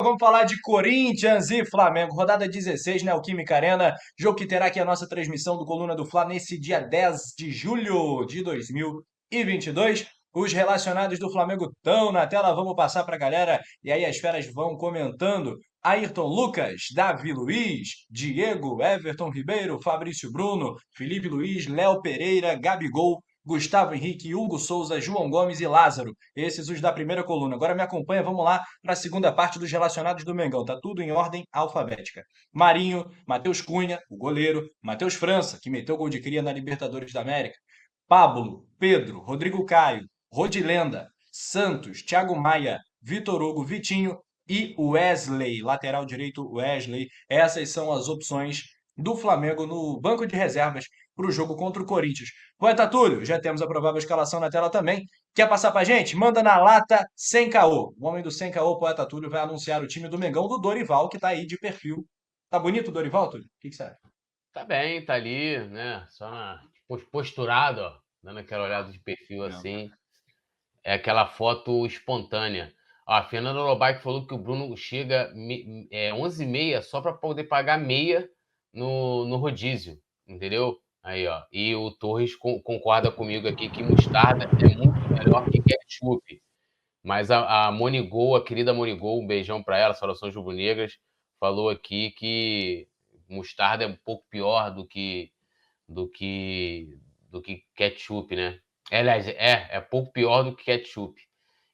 Vamos falar de Corinthians e Flamengo, rodada 16, Neoquímica Arena, jogo que terá aqui a nossa transmissão do Coluna do Fla nesse dia 10 de julho de 2022. Os relacionados do Flamengo estão na tela, vamos passar para a galera e aí as feras vão comentando. Ayrton Lucas, Davi Luiz, Diego, Everton Ribeiro, Fabrício Bruno, Felipe Luiz, Léo Pereira, Gabigol, Gustavo Henrique, Hugo Souza, João Gomes e Lázaro. Esses os da primeira coluna. Agora me acompanha, vamos lá para a segunda parte dos relacionados do Mengão. Tá tudo em ordem alfabética. Marinho, Matheus Cunha, o goleiro, Matheus França, que meteu gol de cria na Libertadores da América, Pablo, Pedro, Rodrigo Caio, Rodilenda, Santos, Thiago Maia, Vitor Hugo, Vitinho e Wesley, lateral direito Wesley. Essas são as opções do Flamengo no banco de reservas para o jogo contra o Corinthians. Poeta Túlio, já temos a provável escalação na tela também. Quer passar pra gente? Manda na lata sem caô. O homem do sem caô, Poeta Túlio, vai anunciar o time do Mengão do Dorival, que tá aí de perfil. Tá bonito o Dorival, Túlio? O que você acha? Tá bem, tá ali, né? Só posturado, ó, dando aquela olhada de perfil assim. É aquela foto espontânea. Ó, a Fernanda Lobac falou que o Bruno chega 11h30 só para poder pagar meia no rodízio, entendeu? Aí, ó. E o Torres concorda comigo aqui que mostarda é muito melhor que ketchup. Mas a Monigol, a querida Monigol, um beijão para ela, saudações rubro-negras, falou aqui que mostarda é um pouco pior do que, do que ketchup, né? Aliás, é pouco pior do que ketchup.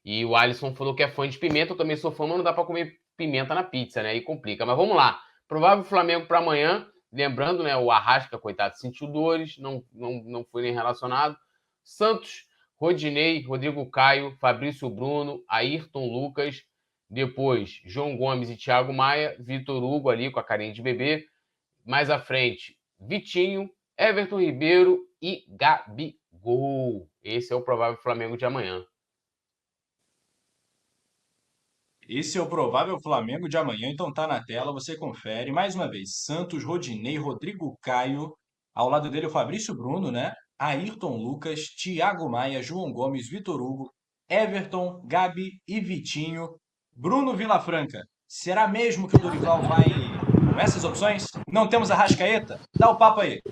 E o Alisson falou que é fã de pimenta, eu também sou fã, mas não dá para comer pimenta na pizza, né? Aí complica. Mas vamos lá. Provável Flamengo para amanhã. Lembrando, né? O Arrasca, coitado, sentiu dores, não foi nem relacionado. Santos, Rodinei, Rodrigo Caio, Fabrício Bruno, Ayrton Lucas, depois João Gomes e Thiago Maia, Vitor Hugo ali com a carinha de bebê. Mais à frente, Vitinho, Everton Ribeiro e Gabigol. Esse é o provável Flamengo de amanhã. Esse é o provável Flamengo de amanhã, então tá na tela, você confere. Mais uma vez, Santos, Rodinei, Rodrigo Caio, ao lado dele o Fabrício Bruno, né? Ayrton Lucas, Thiago Maia, João Gomes, Vitor Hugo, Everton, Gabi e Vitinho. Bruno Vilafranca, será mesmo que o Dorival vai com essas opções? Não temos a Rascaeta? Dá o papo aí.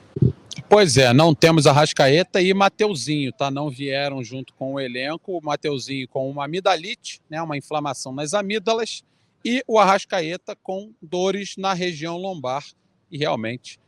Pois é, não temos Arrascaeta e Mateuzinho, tá? Não vieram junto com o elenco. O Mateuzinho com uma amidalite, né? Uma inflamação nas amígdalas, e o Arrascaeta com dores na região lombar. E realmente,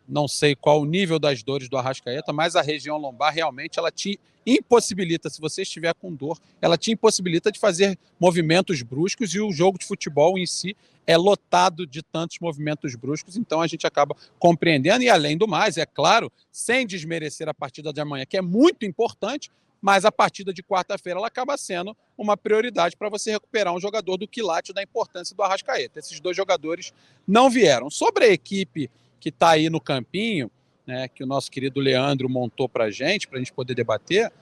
não sei qual o nível das dores do Arrascaeta, mas a região lombar realmente ela te impossibilita, se você estiver com dor, ela te impossibilita de fazer movimentos bruscos, e o jogo de futebol em si é lotado de tantos movimentos bruscos, então a gente acaba compreendendo. E além do mais, é claro, sem desmerecer a partida de amanhã, que é muito importante, mas a partida de quarta-feira ela acaba sendo uma prioridade para você recuperar um jogador do quilate da importância do Arrascaeta. Esses dois jogadores não vieram. Sobre a equipe que está aí no campinho, né, que o nosso querido Leandro montou para a gente poder debater,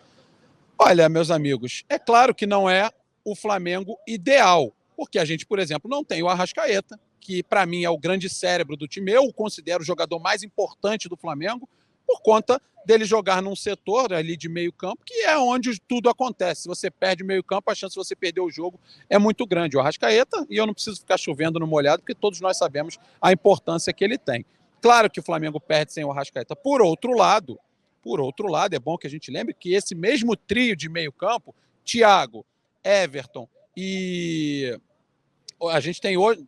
olha, meus amigos, é claro que não é o Flamengo ideal, porque a gente, por exemplo, não tem o Arrascaeta, que para mim é o grande cérebro do time. Eu o considero o jogador mais importante do Flamengo, por conta dele jogar num setor ali de meio campo, que é onde tudo acontece. Se você perde o meio campo, a chance de você perder o jogo é muito grande. O Arrascaeta, e eu não preciso ficar chovendo no molhado, porque todos nós sabemos a importância que ele tem. Claro que o Flamengo perde sem o Arrascaeta. Por outro lado, é bom que a gente lembre que esse mesmo trio de meio campo, Thiago, Everton e a gente tem hoje,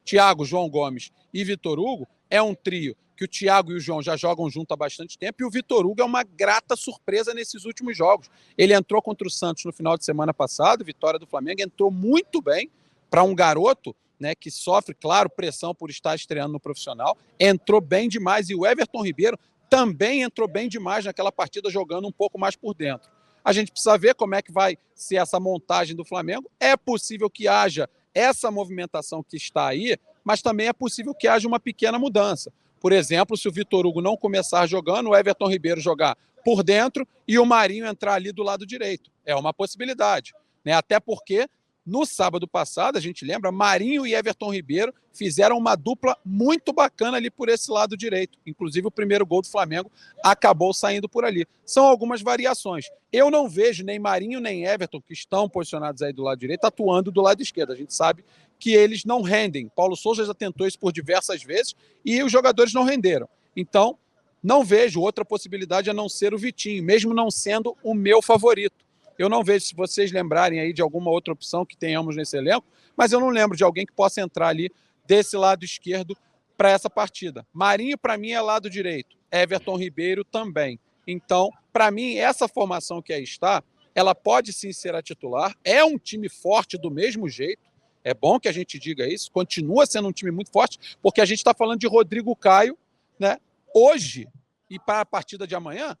Thiago, João Gomes e Vitor Hugo, é um trio que o Thiago e o João já jogam junto há bastante tempo, e o Vitor Hugo é uma grata surpresa nesses últimos jogos. Ele entrou contra o Santos no final de semana passado, vitória do Flamengo, entrou muito bem para um garoto, né, que sofre, claro, pressão por estar estreando no profissional, entrou bem demais, e o Everton Ribeiro também entrou bem demais naquela partida, jogando um pouco mais por dentro. A gente precisa ver como é que vai ser essa montagem do Flamengo. É possível que haja essa movimentação que está aí, mas também é possível que haja uma pequena mudança. Por exemplo, se o Vitor Hugo não começar jogando, o Everton Ribeiro jogar por dentro e o Marinho entrar ali do lado direito. É uma possibilidade, né? Até porque No sábado passado, a gente lembra, Marinho e Everton Ribeiro fizeram uma dupla muito bacana ali por esse lado direito. Inclusive, o primeiro gol do Flamengo acabou saindo por ali. São algumas variações. Eu não vejo nem Marinho nem Everton, que estão posicionados aí do lado direito, atuando do lado esquerdo. A gente sabe que eles não rendem. Paulo Souza já tentou isso por diversas vezes e os jogadores não renderam. Então, não vejo outra possibilidade a não ser o Vitinho, mesmo não sendo o meu favorito. Eu não vejo, se vocês lembrarem aí de alguma outra opção que tenhamos nesse elenco, mas eu não lembro de alguém que possa entrar ali desse lado esquerdo para essa partida. Marinho, para mim, é lado direito. Everton Ribeiro também. Então, para mim, essa formação que aí está, ela pode sim ser a titular. É um time forte do mesmo jeito. É bom que a gente diga isso. Continua sendo um time muito forte, porque a gente está falando de Rodrigo Caio, né? Hoje e para a partida de amanhã,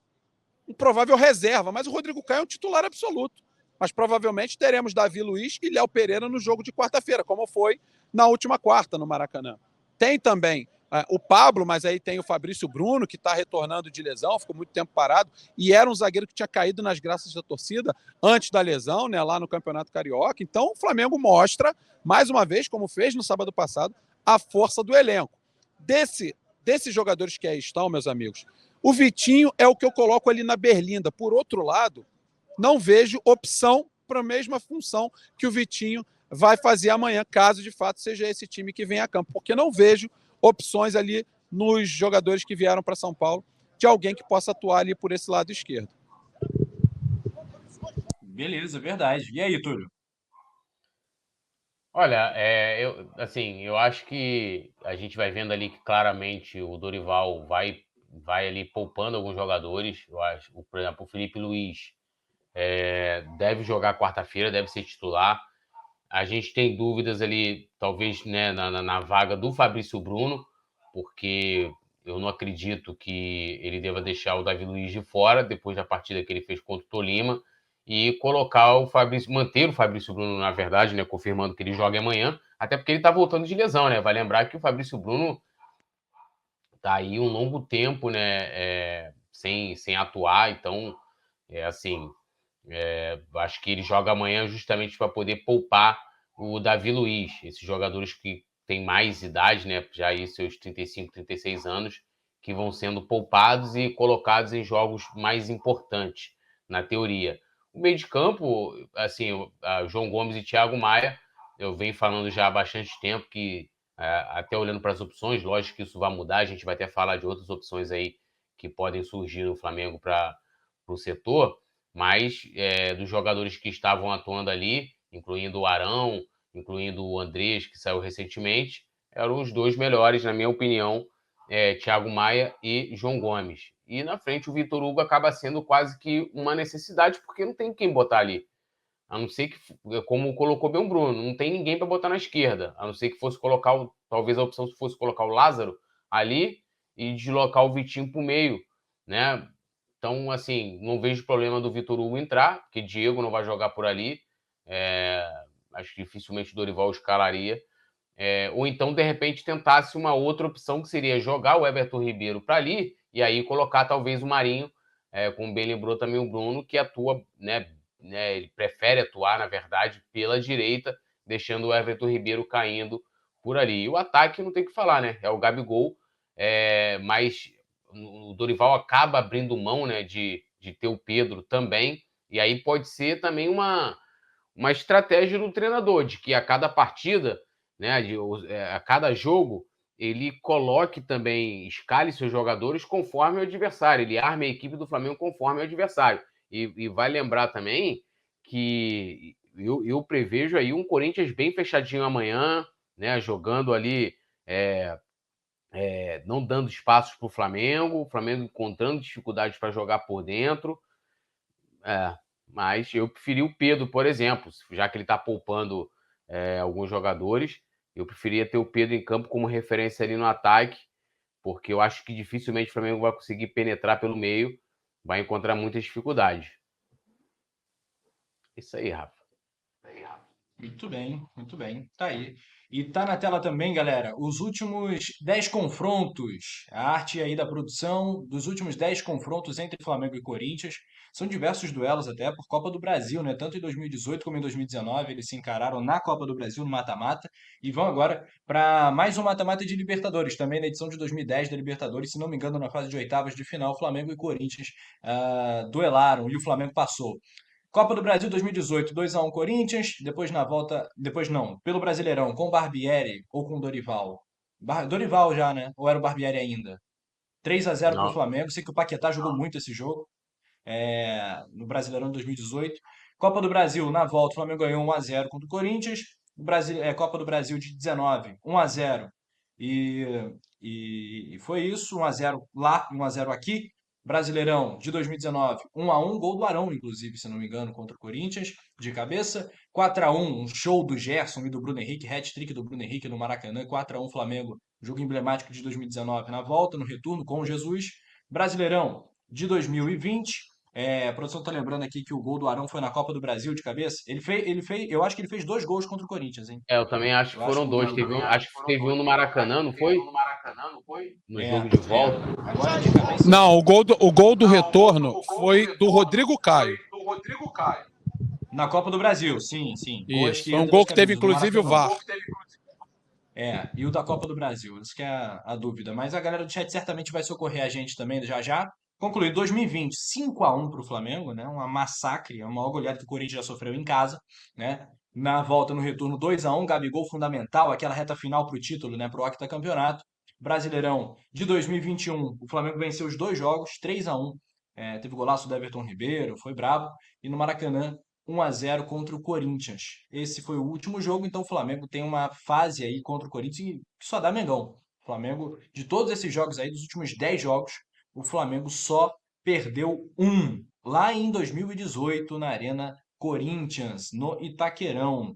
um provável reserva, mas o Rodrigo Caio é um titular absoluto. Mas provavelmente teremos Davi Luiz e Léo Pereira no jogo de quarta-feira, como foi na última quarta no Maracanã. Tem também o Pablo, mas aí tem o Fabrício Bruno, que está retornando de lesão, ficou muito tempo parado, e era um zagueiro que tinha caído nas graças da torcida antes da lesão, né, lá no Campeonato Carioca. Então o Flamengo mostra, mais uma vez, como fez no sábado passado, a força do elenco. Desses jogadores que aí estão, meus amigos, o Vitinho é o que eu coloco ali na berlinda. Por outro lado, não vejo opção para a mesma função que o Vitinho vai fazer amanhã, caso de fato seja esse time que vem a campo, porque não vejo opções ali nos jogadores que vieram para São Paulo de alguém que possa atuar ali por esse lado esquerdo. Beleza, verdade. E aí, Túlio? Olha, eu acho que a gente vai vendo ali que claramente o Dorival vai ali poupando alguns jogadores. Eu acho, por exemplo, o Felipe Luiz deve jogar quarta-feira, deve ser titular. A gente tem dúvidas ali, talvez, né, na vaga do Fabrício Bruno, porque eu não acredito que ele deva deixar o Davi Luiz de fora, depois da partida que ele fez contra o Tolima, e colocar o Fabrício, manter o Fabrício Bruno, na verdade, né, confirmando que ele joga amanhã, até porque ele está voltando de lesão, né? Vai lembrar que o Fabrício Bruno tá aí um longo tempo, né, sem atuar, então, assim, acho que ele joga amanhã justamente para poder poupar o Davi Luiz, esses jogadores que têm mais idade, né, já aí seus 35, 36 anos, que vão sendo poupados e colocados em jogos mais importantes, na teoria. O meio de campo, assim, João Gomes e Thiago Maia, eu venho falando já há bastante tempo que, até olhando para as opções, lógico que isso vai mudar, a gente vai até falar de outras opções aí que podem surgir no Flamengo para o setor, mas dos jogadores que estavam atuando ali, incluindo o Arão, incluindo o Andrés, que saiu recentemente, eram os dois melhores, na minha opinião, Thiago Maia e João Gomes. E na frente o Vitor Hugo acaba sendo quase que uma necessidade, porque não tem quem botar ali. A não ser que, como colocou bem o Bruno, não tem ninguém para botar na esquerda. A não ser que fosse colocar, talvez a opção fosse colocar o Lázaro ali e deslocar o Vitinho para o meio, né? Então, assim, não vejo problema do Vitor Hugo entrar, porque Diego não vai jogar por ali. Acho que dificilmente o Dorival escalaria. Ou então, de repente, tentasse uma outra opção, que seria jogar o Everton Ribeiro para ali e aí colocar talvez o Marinho, como bem lembrou também o Bruno, que atua, né, ele prefere atuar, na verdade, pela direita, deixando o Everton Ribeiro caindo por ali. E o ataque não tem o que falar, né? É o Gabigol, mas o Dorival acaba abrindo mão, né, de ter o Pedro também, e aí pode ser também uma estratégia do treinador, de que a cada partida, né, a cada jogo, ele coloque também, escale seus jogadores conforme o adversário, ele arme a equipe do Flamengo conforme o adversário. E vai lembrar também que eu prevejo aí um Corinthians bem fechadinho amanhã, né, jogando ali, não dando espaços para o Flamengo encontrando dificuldades para jogar por dentro. Mas eu preferi o Pedro, por exemplo, já que ele está poupando alguns jogadores, eu preferia ter o Pedro em campo como referência ali no ataque, porque eu acho que dificilmente o Flamengo vai conseguir penetrar pelo meio, vai encontrar muitas dificuldades. Isso aí, Rafa. Muito bem, muito bem. Tá aí. E tá na tela também, galera, os últimos 10 confrontos. A arte aí da produção dos últimos 10 confrontos entre Flamengo e Corinthians. São diversos duelos até por Copa do Brasil, né? Tanto em 2018 como em 2019 eles se encararam na Copa do Brasil no mata-mata e vão agora para mais um mata-mata de Libertadores, também na edição de 2010 da Libertadores, se não me engano, na fase de oitavas de final, Flamengo e Corinthians duelaram e o Flamengo passou. Copa do Brasil 2018, 2-1 Corinthians, depois na volta, depois não, pelo Brasileirão, com Barbieri ou com Dorival? Dorival já, né? Ou era o Barbieri ainda? 3-0 para o Não, Flamengo, sei que o Paquetá jogou muito esse jogo, no Brasileirão de 2018. Copa do Brasil, na volta, o Flamengo ganhou 1-0 contra o Corinthians. Copa do Brasil de 19, 1-0. E, e foi isso, 1-0 lá, 1-0 aqui. Brasileirão de 2019, 1-1, gol do Arão, inclusive, se não me engano, contra o Corinthians, de cabeça. 4-1, um show do Gerson e do Bruno Henrique, hat-trick do Bruno Henrique no Maracanã. 4-1 Flamengo, jogo emblemático de 2019, na volta, no retorno com o Jesus. Brasileirão de 2020, a produção tá lembrando aqui que o gol do Arão foi na Copa do Brasil de cabeça. Eu acho que ele fez 2 gols contra o Corinthians, hein? eu também acho que Eu acho foram que dois. Acho que teve um no Maracanã, não foi? No jogo de volta. Agora de cabeça. Não, o gol do retorno foi do Rodrigo Caio. Na Copa do Brasil, sim, sim. Gol à Isso, foi esquerda um das gol que teve camisas do inclusive o Maracanã. VAR. E o da Copa do Brasil, isso que é a dúvida. Mas a galera do chat certamente vai socorrer a gente também já já. Concluir 2020, 5-1 para o Flamengo, né? Uma massacre, a maior goleada que o Corinthians já sofreu em casa, né? Na volta, no retorno, 2-1, Gabigol fundamental, aquela reta final para o título, né? Para o octacampeonato. Brasileirão de 2021, o Flamengo venceu os 2 jogos, 3-1. Teve golaço do Everton Ribeiro, foi brabo. E no Maracanã, 1-0 contra o Corinthians. Esse foi o último jogo, então o Flamengo tem uma fase aí contra o Corinthians que só dá Mengão. O Flamengo, de todos esses jogos aí, dos últimos 10 jogos, o Flamengo só perdeu um, lá em 2018, na Arena Corinthians, no Itaquerão.